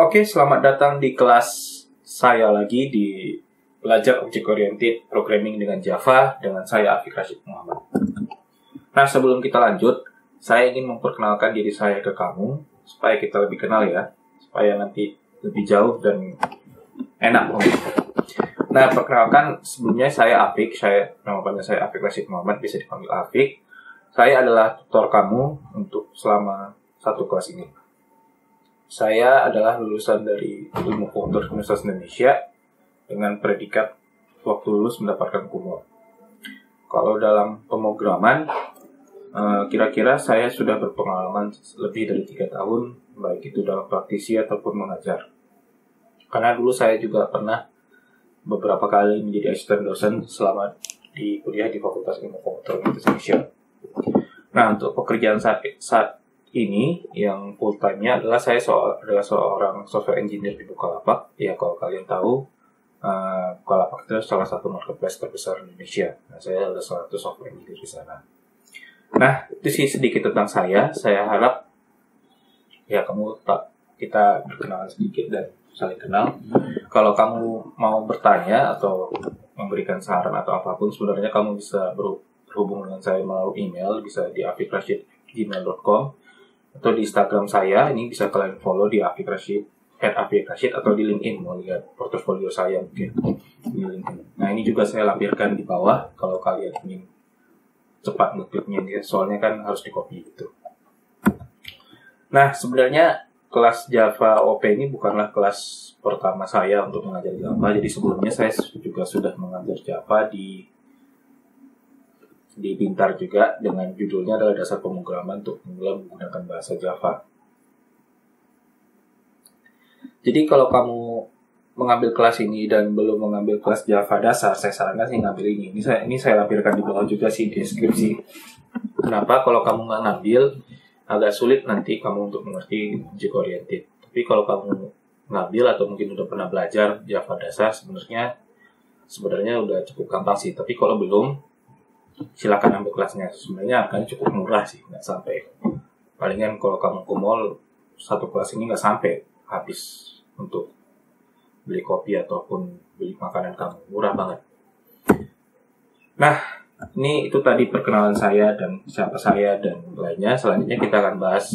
Oke, selamat datang di kelas saya lagi di Belajar Object Oriented Programming dengan Java dengan saya Afiq Rashid Muhammad. Nah, sebelum kita lanjut, saya ingin memperkenalkan diri saya ke kamu supaya kita lebih kenal ya, supaya nanti lebih jauh dan enak. Nah, perkenalkan sebelumnya saya Afiq, nama panggilan saya Afiq Rashid Muhammad, bisa dipanggil Afiq. Saya adalah tutor kamu untuk selama satu kelas ini. Saya adalah lulusan dari Ilmu Komputer Universitas Indonesia dengan predikat waktu lulus mendapatkan kumul. Kalau dalam pemrograman, kira-kira saya sudah berpengalaman lebih dari 3 tahun, baik itu dalam praktisi ataupun mengajar. Karena dulu saya juga pernah beberapa kali menjadi asisten dosen selama di kuliah di Fakultas Ilmu Komputer Universitas Indonesia. Nah, untuk pekerjaan saat ini yang full time-nya adalah saya adalah seorang software engineer di Bukalapak. Ya, kalau kalian tahu, Bukalapak itu salah satu marketplace terbesar di Indonesia. Nah, saya adalah salah satu software engineer di sana. Nah, itu sih sedikit tentang saya. Saya harap ya kita berkenalan sedikit dan saling kenal. Kalau kamu mau bertanya atau memberikan saran atau apapun, sebenarnya kamu bisa berhubung dengan saya melalui email, bisa di afikrashid@gmail.com atau di Instagram saya. Ini bisa kalian follow di @afikrashid atau di LinkedIn, mau lihat portofolio saya mungkin di LinkedIn. Nah, ini juga saya lampirkan di bawah kalau kalian ingin cepat ngekliknya, soalnya kan harus di copy gitu. Nah, sebenarnya kelas Java OP ini bukanlah kelas pertama saya untuk mengajar Java. Jadi sebelumnya saya juga sudah mengajar Java di Bintar juga, dengan judulnya adalah Dasar Pemrograman untuk Pemula Menggunakan Bahasa Java. Jadi kalau kamu mengambil kelas ini dan belum mengambil kelas Java dasar, saya sarankan sih ngambil ini. Ini saya lampirkan di bawah juga sih di deskripsi. Kenapa? Kalau kamu nggak ngambil, agak sulit nanti kamu untuk mengerti object oriented. Tapi kalau kamu ngambil atau mungkin udah pernah belajar Java dasar, sebenarnya udah cukup gampang sih. Tapi kalau belum, silakan ambil kelasnya. Sebenarnya harganya cukup murah sih, nggak sampai. Palingan kalau kamu ke mall, satu kelas ini nggak sampai habis untuk beli kopi ataupun beli makanan kamu. Murah banget. Nah, itu tadi perkenalan saya dan siapa saya dan lainnya. Selanjutnya kita akan bahas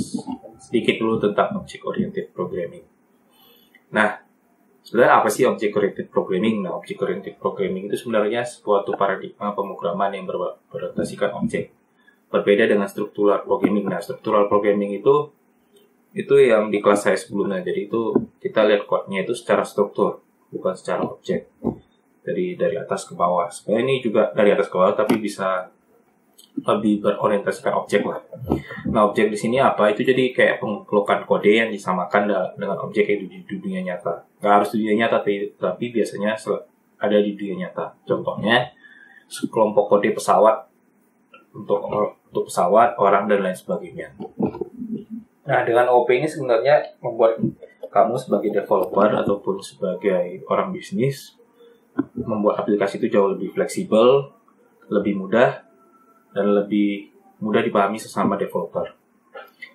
sedikit dulu tentang Object Oriented Programming. Nah, sebenarnya apa sih Object Oriented Programming? Nah, Object Oriented Programming itu sebenarnya suatu paradigma pemrograman yang berorientasikan objek. Berbeda dengan Structural Programming. Nah, Structural Programming itu yang di kelas saya sebelumnya. Jadi itu kita lihat code-nya itu secara struktur, bukan secara objek. Dari atas ke bawah. Sebenarnya ini juga dari atas ke bawah, tapi bisa lebih berorientasikan objek lah. Nah, objek di sini apa? Itu jadi kayak pengumpulan kode yang disamakan dengan objek yang di dunia nyata. Nggak harus di dunia nyata, tapi biasanya ada di dunia nyata. Contohnya, sekelompok kode pesawat untuk pesawat, orang, dan lain sebagainya. Nah, dengan OP ini sebenarnya membuat kamu sebagai developer ataupun sebagai orang bisnis membuat aplikasi itu jauh lebih fleksibel, lebih mudah, dan lebih mudah dipahami sesama developer.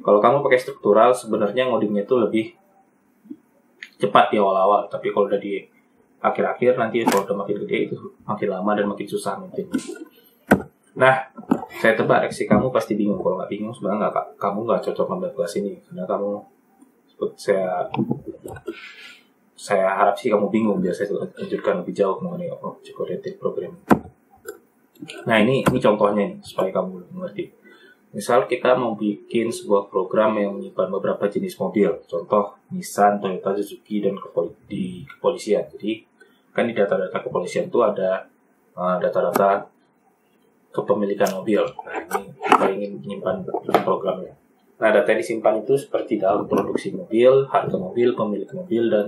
Kalau kamu pakai struktural, sebenarnya ngodingnya itu lebih cepat di awal-awal, tapi kalau udah di akhir-akhir nanti kalau udah makin gede itu makin lama dan makin susah mungkin. Nah, saya tebak reaksi kamu pasti bingung. Kalau nggak bingung, sebenarnya kamu nggak cocok ambil kelas ini, karena kamu saya harap sih kamu bingung, biar saya lanjutkan lebih jauh mengenai Object Oriented Programming. Nah, ini contohnya nih, supaya kamu mengerti. Misal kita mau bikin sebuah program yang menyimpan beberapa jenis mobil, contoh Nissan, Toyota, Suzuki, dan di kepolisian. Jadi kan di data-data kepolisian itu ada data-data kepemilikan mobil. Nah, ini kita ingin menyimpan programnya. Nah, data yang disimpan itu seperti dalam produksi mobil, harga mobil, pemilik mobil, dan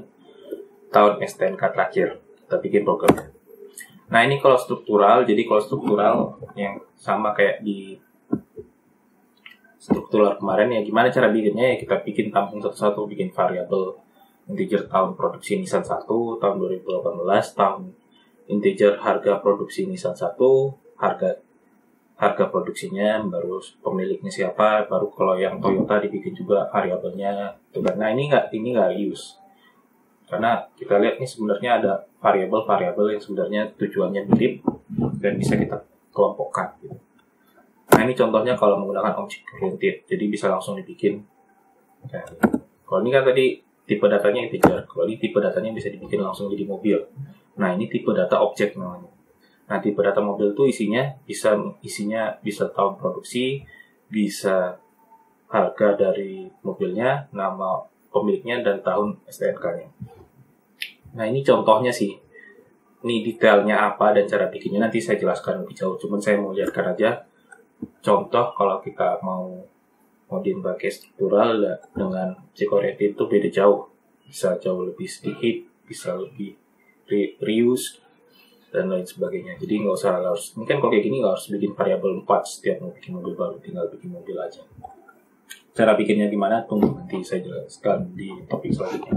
tahun STNK terakhir. Kita bikin programnya. Nah, ini kalau struktural. Jadi kalau struktural yang sama kayak di struktural kemarin, ya gimana cara bikinnya? Ya kita bikin tampung satu-satu, bikin variabel integer tahun produksi Nissan 1, tahun 2018, tahun integer harga produksi Nissan 1, harga produksinya, baru pemiliknya siapa, baru kalau yang Toyota dibikin juga variabelnya. Nah, ini nggak use. Karena kita lihat nih sebenarnya ada variabel-variabel yang sebenarnya tujuannya mirip dan bisa kita kelompokkan gitu. Nah ini contohnya kalau menggunakan object oriented, jadi bisa langsung dibikin. Nah, kalau ini kan tadi tipe datanya integer, kalau ini tipe datanya bisa dibikin langsung jadi mobil. Nah ini tipe data objek namanya. Nah tipe data mobil itu isinya bisa tahun produksi, bisa harga dari mobilnya, nama pemiliknya, dan tahun STNK-nya. Nah ini contohnya sih. Ini detailnya apa dan cara bikinnya nanti saya jelaskan lebih jauh. Cuman saya mau lihatkan aja contoh kalau kita mau modin pakai struktural dengan object oriented itu beda jauh. Bisa jauh lebih sedikit, bisa lebih reuse dan lain sebagainya. Jadi nggak usah harus, ini kan kalau kayak gini nggak harus bikin variabel 4 setiap mau bikin mobil baru, tinggal bikin mobil aja. Cara bikinnya gimana? Tunggu nanti saya jelaskan di topik selanjutnya.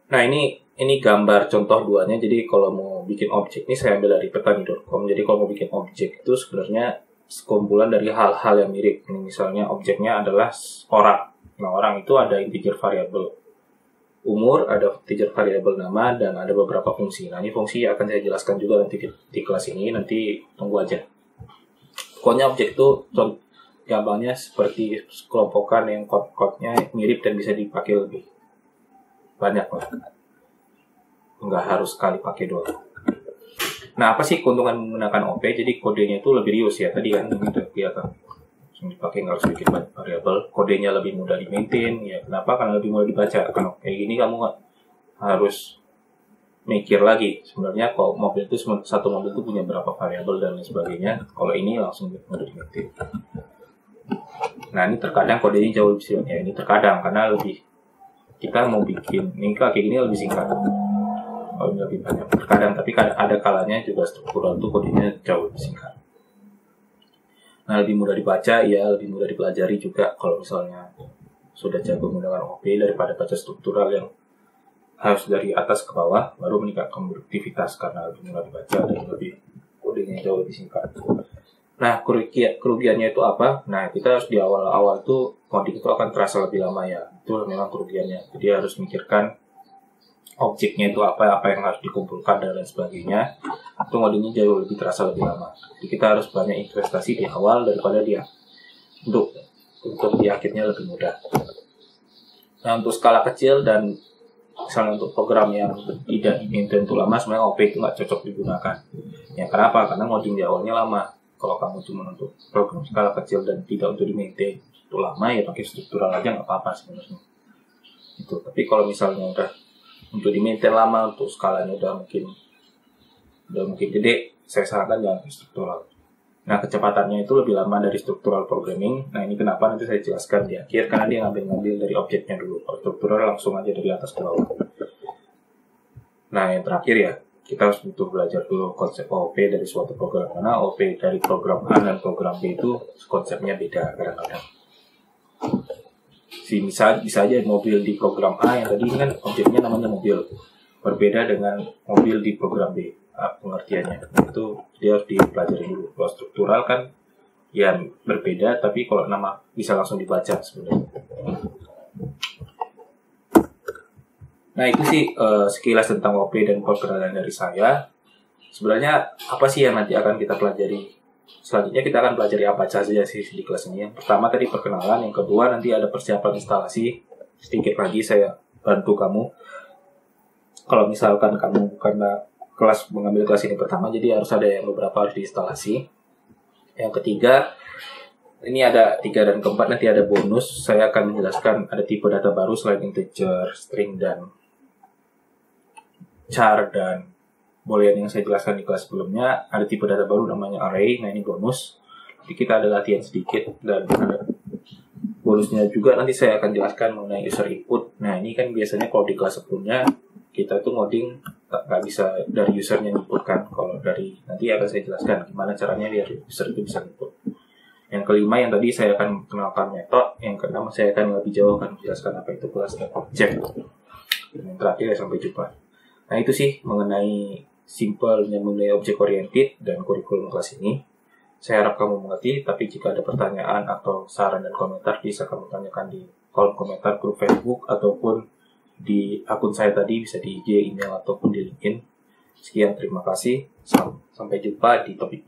Nah ini gambar contoh duanya. Jadi kalau mau bikin objek ini saya ambil dari petani.com. Jadi kalau mau bikin objek itu sebenarnya sekumpulan dari hal-hal yang mirip. Ini misalnya objeknya adalah orang. Nah orang itu ada integer variabel umur, ada integer variabel nama, dan ada beberapa fungsi. Nah ini fungsi akan saya jelaskan juga nanti di kelas ini. Nanti tunggu aja. Pokoknya objek itu gambarnya seperti kelompokan yang kode-kodenya mirip dan bisa dipakai lebih banyak lah. Nggak harus sekali pakai doang. Nah, apa sih keuntungan menggunakan OP? Jadi kodenya itu lebih reuse ya. Tadi kan ini udah kelihatan. Langsung dipakai, nggak harus bikin banyak variabel. Kodenya lebih mudah di-maintain. Ya, kenapa? Karena lebih mudah dibaca. Karena kayak gini kamu nggak harus mikir lagi. Sebenarnya kalau mobil itu, satu mobil itu punya berapa variabel dan lain sebagainya. Kalau ini langsung mudah di-maintain. Nah, ini terkadang kodenya jauh lebih singkat. Ya, ini terkadang karena lebih kita mau bikin ini kayak gini lebih singkat. Kalau lebih banyak terkadang, tapi ada kalanya juga struktural itu kodenya jauh lebih singkat. Nah lebih mudah dibaca, ya lebih mudah dipelajari juga kalau misalnya sudah jago menggunakan OP daripada baca struktural yang harus dari atas ke bawah baru meningkatkan produktivitas karena lebih mudah dibaca dan lebih kodenya jauh lebih singkat. Nah kerugiannya itu apa? Nah kita harus di awal-awal tuh coding itu akan terasa lebih lama ya. Itu memang kerugiannya. Jadi harus mikirkan objeknya itu apa yang harus dikumpulkan dan lain sebagainya. Itu ngodingnya jauh lebih terasa lebih lama. Jadi kita harus banyak investasi di awal daripada dia untuk di akhirnya lebih mudah. Nah untuk skala kecil dan misalnya untuk program yang tidak di-maintain itu lama, sebenarnya OP itu nggak cocok digunakan. Ya kenapa? Karena ngoding di awalnya lama. Kalau kamu cuma untuk program skala kecil dan tidak untuk di-maintain itu lama, ya pakai struktural aja nggak apa-apa sebenarnya. Itu. Tapi kalau misalnya udah untuk di-maintain lama, untuk skalanya udah mungkin gede, saya sarankan jangan pakai struktural. Nah kecepatannya itu lebih lama dari struktural programming. Nah ini kenapa nanti saya jelaskan di akhir, karena dia ngambil dari objeknya dulu. Kalau struktural langsung aja dari atas ke bawah. Nah yang terakhir ya, kita harus butuh belajar dulu konsep OOP dari suatu program. Karena OOP dari program A dan program B itu konsepnya beda kadang-kadang. Bisa aja mobil di program A yang tadi kan objeknya namanya mobil, berbeda dengan mobil di program B. Pengertiannya itu dia harus dipelajari dulu. Kalau struktural kan ya berbeda, tapi kalau nama bisa langsung dibaca sebenarnya. Nah itu sih sekilas tentang OP dan perkenalan dari saya. Sebenarnya apa sih yang nanti akan kita pelajari? Selanjutnya kita akan pelajari apa saja sih di kelas ini. Yang pertama tadi perkenalan, yang kedua nanti ada persiapan instalasi. Sedikit lagi saya bantu kamu. Kalau misalkan kamu karena mengambil kelas ini pertama, jadi harus ada yang beberapa harus diinstalasi. Yang ketiga, ini ada 3 dan keempat, nanti ada bonus. Saya akan menjelaskan ada tipe data baru selain integer, string, dan char dan boolean yang saya jelaskan di kelas sebelumnya. Ada tipe data baru namanya array. Nah ini bonus. Jadi kita ada latihan sedikit dan ada bonusnya juga. Nanti saya akan jelaskan mengenai user input. Nah ini kan biasanya kalau di kelas sebelumnya kita tuh ngoding nggak bisa dari usernya inputkan. Kalau dari nanti akan saya jelaskan gimana caranya biar user itu bisa input. Yang kelima yang tadi saya akan kenalkan metode. Yang keenam saya akan lebih jauh akan menjelaskan apa itu kelas dan objek. Dan yang terakhir ya sampai jumpa. Nah itu sih mengenai simple mengenai object oriented dan kurikulum kelas ini. Saya harap kamu mengerti. Tapi jika ada pertanyaan atau saran dan komentar bisa kamu tanyakan di kolom komentar grup Facebook ataupun di akun saya tadi, bisa di IG, email, ataupun di LinkedIn. Sekian, terima kasih. Sampai jumpa di topik berikutnya.